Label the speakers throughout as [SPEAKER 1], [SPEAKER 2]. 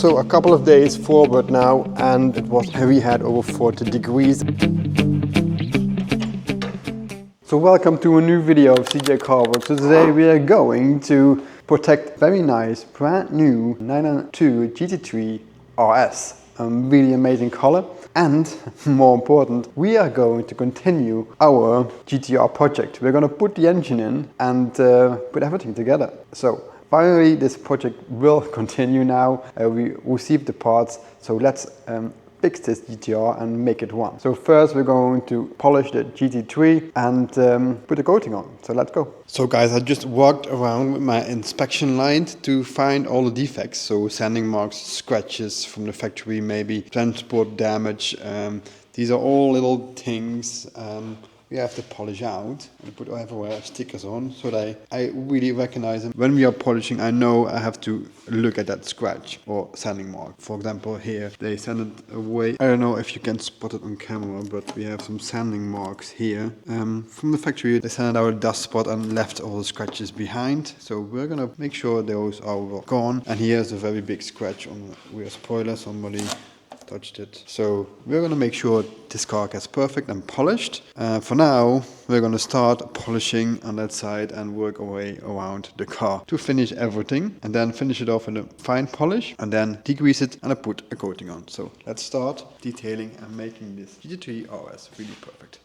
[SPEAKER 1] So a couple of days forward now, and we had over 40 degrees. So welcome to a new video of CG Carworks. So today we are going to protect very nice brand new 992 GT3 RS. A really amazing color. And more important, we are going to continue our GT-R project. We're going to put the engine in and put everything together. So finally this project will continue now. We received the parts, so let's fix this GT-R and make it run. So first we're going to polish the GT3 and put a coating on. So let's go. So guys, I just walked around with my inspection light to find all the defects. So sanding marks, scratches from the factory, maybe transport damage. These are all little things we have to polish out and put everywhere stickers on so that I really recognize them. When we are polishing, I know I have to look at that scratch or sanding mark. For example, here they sand it away. I don't know if you can spot it on camera, but we have some sanding marks here. From the factory, they sanded out a dust spot and left all the scratches behind. So we're gonna make sure those are gone. And here's a very big scratch on the rear spoiler. Somebody touched it. So we're going to make sure this car gets perfect and polished. For now, we're going to start polishing on that side and work our way around the car to finish everything and then finish it off in a fine polish and then degrease it and put a coating on. So let's start detailing and making this GT3 RS really perfect.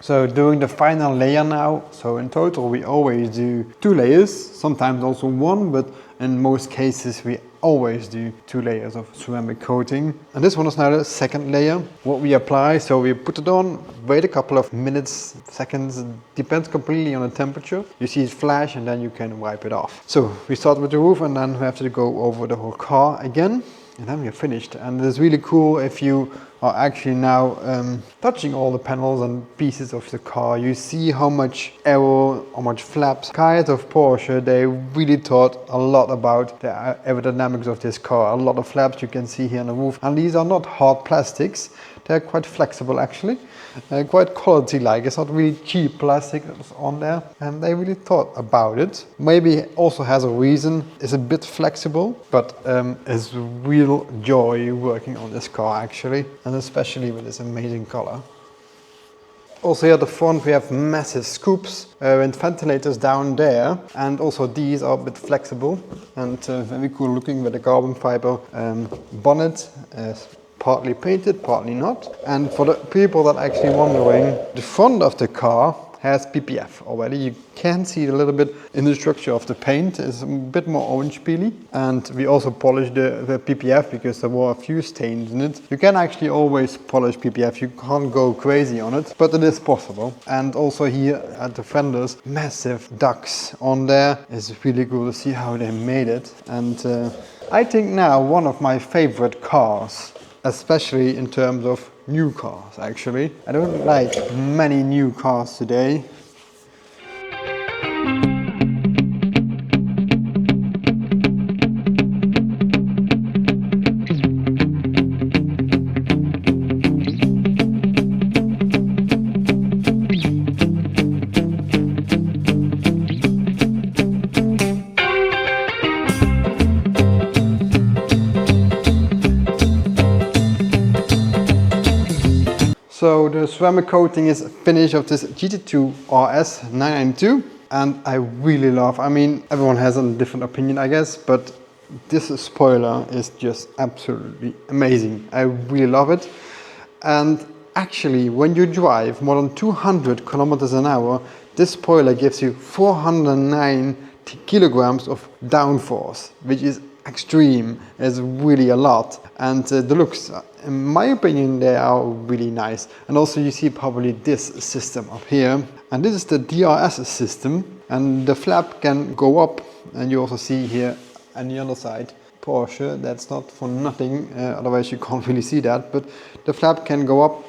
[SPEAKER 1] So doing the final layer now. So in total we always do 2 layers, sometimes also 1, but in most cases we always do 2 layers of ceramic coating. And this one is now the second layer. What we apply, so we put it on, wait a couple of minutes, seconds, depends completely on the temperature. You see it flash and then you can wipe it off. So we start with the roof and then we have to go over the whole car again. And then we're finished. And it's really cool if you are actually now touching all the panels and pieces of the car. You see how much aero, how much flaps. Guys of Porsche, they really thought a lot about the aerodynamics of this car. A lot of flaps you can see here on the roof. And these are not hard plastics. They're quite flexible actually. Quite quality-like. It's not really cheap plastic that's on there, and they really thought about it. Maybe it also has a reason. It's a bit flexible, but it's real joy working on this car actually, and especially with this amazing color. Also here at the front we have massive scoops and ventilators down there, and also these are a bit flexible and very cool looking with the carbon fiber bonnet. Partly painted, partly not. And for the people that are actually wondering, the front of the car has PPF already. You can see it a little bit in the structure of the paint. It's a bit more orange peely. And we also polished the PPF because there were a few stains in it. You can actually always polish PPF. You can't go crazy on it, but it is possible. And also here at the fenders, massive ducts on there. It's really cool to see how they made it. And I think now one of my favorite cars, especially in terms of new cars actually. I don't like many new cars today. So the ceramic coating is finished of this GT3 RS 992, and I really love, I mean, everyone has a different opinion, I guess, but this spoiler is just absolutely amazing. I really love it. And actually, when you drive more than 200 kilometers an hour, this spoiler gives you 490 kilograms of downforce, which is extreme. It's really a lot. And the looks, in my opinion, they are really nice. And also you see probably this system up here. And this is the DRS system. And the flap can go up. And you also see here on the other side, Porsche, that's not for nothing, otherwise you can't really see that. But the flap can go up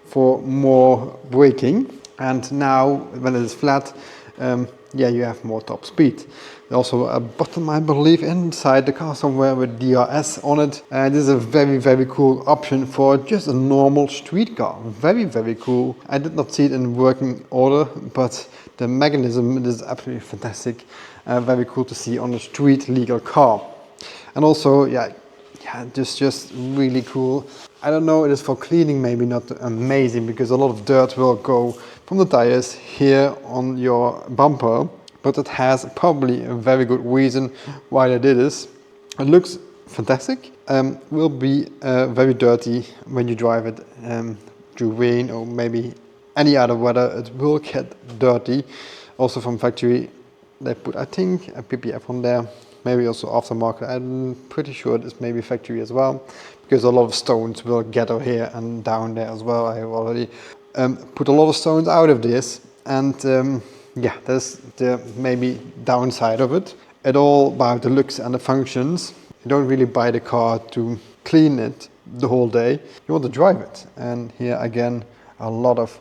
[SPEAKER 1] for more braking. And now, when it is flat, yeah, you have more top speed. There's also a button, I believe, inside the car somewhere with DRS on it. And this is a very, very cool option for just a normal street car. Very, very cool. I did not see it in working order, but the mechanism is absolutely fantastic. Very cool to see on a street legal car. And also, yeah, just really cool. I don't know, it is for cleaning maybe not amazing, because a lot of dirt will go from the tires here on your bumper, but it has probably a very good reason why they did this. It looks fantastic. Will be very dirty when you drive it through rain or maybe any other weather. It will get dirty. Also from factory, they put, I think, a PPF on there. Maybe also aftermarket. I'm pretty sure it is maybe factory as well, because a lot of stones will gather here and down there as well. I have already put a lot of stones out of this, and yeah, that's the maybe downside of it. It's all about the looks and the functions. You don't really buy the car to clean it the whole day. You want to drive it. And here again, a lot of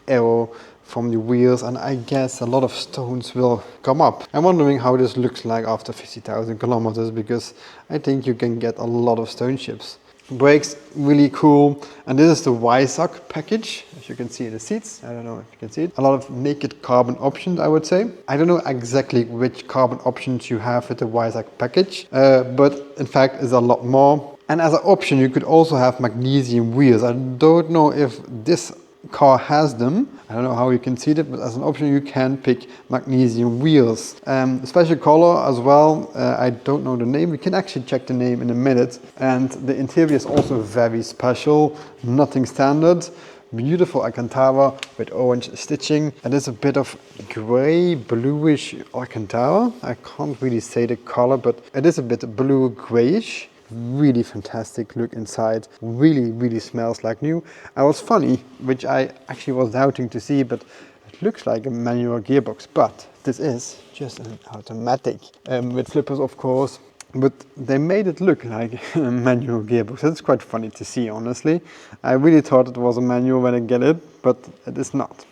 [SPEAKER 1] aero from the wheels, and I guess a lot of stones will come up. I'm wondering how this looks like after 50,000 kilometers, because I think you can get a lot of stone chips. Brakes, really cool. And this is the Weissach package, as you can see in the seats. I don't know if you can see it. A lot of naked carbon options, I would say. I don't know exactly which carbon options you have with the Weissach package, but in fact it's a lot more. And as an option, you could also have magnesium wheels. I don't know if this car has them. I don't know how you can see that, but as an option you can pick magnesium wheels. Special color as well. I don't know the name. We can actually check the name in a minute. And the interior is also very special. Nothing standard. Beautiful Alcantara with orange stitching. And it's a bit of gray, bluish Alcantara. I can't really say the color, but it is a bit blue grayish. Really fantastic look inside. Really, really smells like new. And what's funny, which I actually was doubting to see, but it looks like a manual gearbox, but this is just an automatic with flippers, of course. But they made it look like a manual gearbox. It's quite funny to see, honestly. I really thought it was a manual when I get it, but it is not.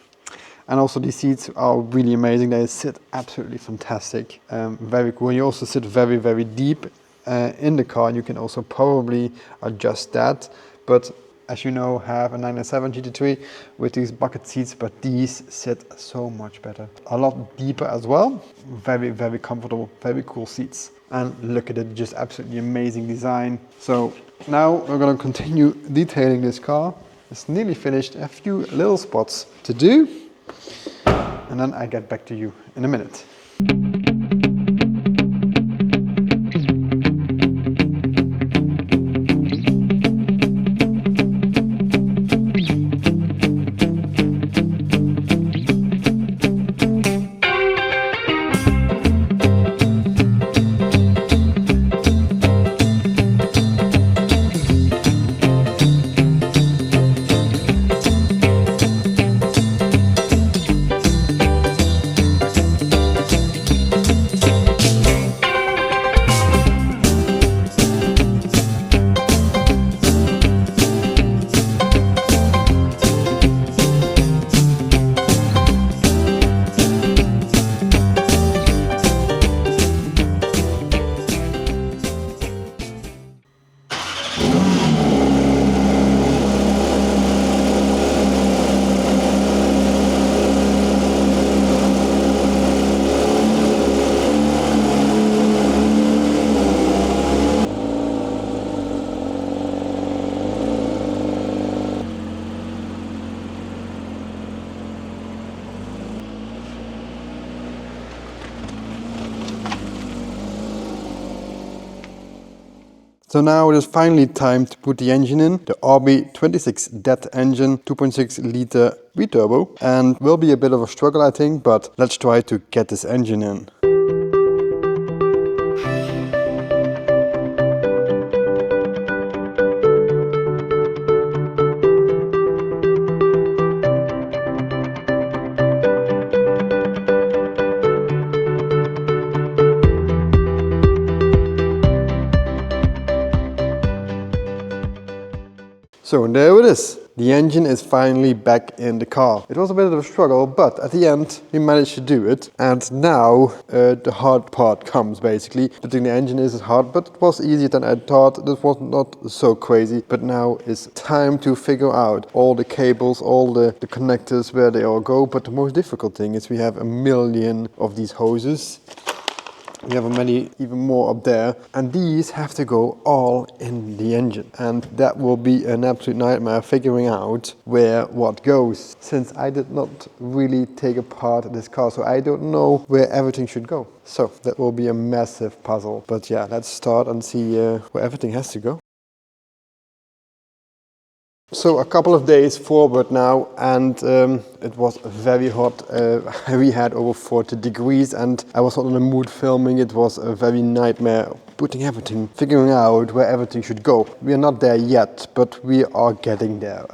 [SPEAKER 1] And also these seats are really amazing. They sit absolutely fantastic. Very cool. You also sit very, very deep in the car, and you can also probably adjust that. But as you know, have a 997 GT3 with these bucket seats, but these sit so much better. A lot deeper as well. Very, very comfortable, very cool seats. And look at it, just absolutely amazing design. So now we're going to continue detailing this car. It's nearly finished, a few little spots to do, and then I get back to you in a minute. So now it is finally time to put the engine in, the RB26 DET engine, 2.6 liter V-turbo, and will be a bit of a struggle I think, but let's try to get this engine in. So there it is. The engine is finally back in the car. It was a bit of a struggle, but at the end we managed to do it. And now the hard part comes basically. Putting the engine is hard, but it was easier than I thought. This was not so crazy. But now it's time to figure out all the cables, all the connectors, where they all go. But the most difficult thing is we have a million of these hoses. We have many, even more up there, and these have to go all in the engine, and that will be an absolute nightmare figuring out where what goes, since I did not really take apart this car, so I don't know where everything should go. So that will be a massive puzzle, but yeah, let's start and see where everything has to go. So a couple of days forward now, and it was very hot. We had over 40 degrees and I was not in the mood filming. It was a very nightmare putting everything, figuring out where everything should go. We are not there yet, but we are getting there.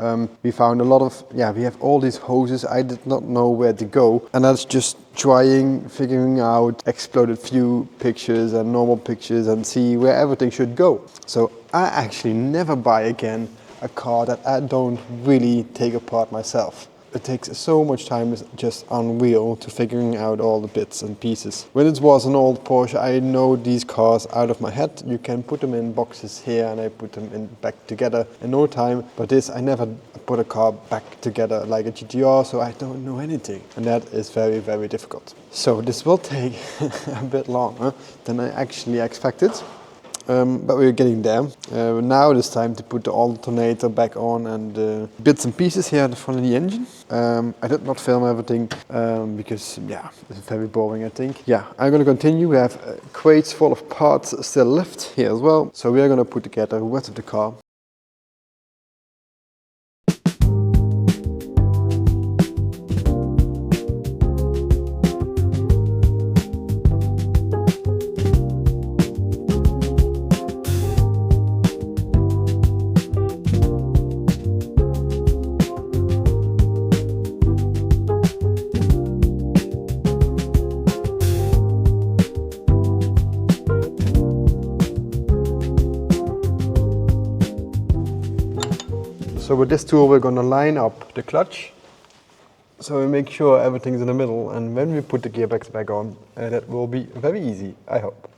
[SPEAKER 1] We found a lot of, we have all these hoses. I did not know where to go, and that's just figuring out exploded view pictures and normal pictures and see where everything should go. So I actually never buy again a car that I don't really take apart myself. It takes so much time, it's just unreal to figuring out all the bits and pieces. When it was an old Porsche, I know these cars out of my head. You can put them in boxes here and I put them in back together in no time. But this, I never put a car back together like a GT-R, so I don't know anything. And that is very, very difficult. So this will take a bit longer than I actually expected. But we're getting there. Now it is time to put the alternator back on and bits and pieces here at the front of the engine. I did not film everything because it's very boring I think. I'm going to continue. We have crates full of parts still left here as well. So we are going to put together the rest of the car. So with this tool we're going to line up the clutch, so we make sure everything's in the middle, and when we put the gearbox back on, that will be very easy, I hope.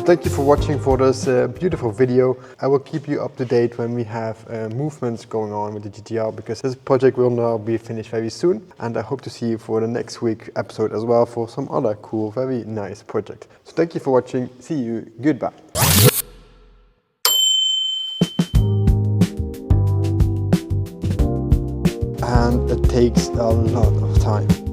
[SPEAKER 1] Thank you for watching for this beautiful video. I will keep you up to date when we have movements going on with the GT-R, because this project will now be finished very soon, and I hope to see you for the next week episode as well for some other cool, very nice project. So thank you for watching. See you. Goodbye. And it takes a lot of time.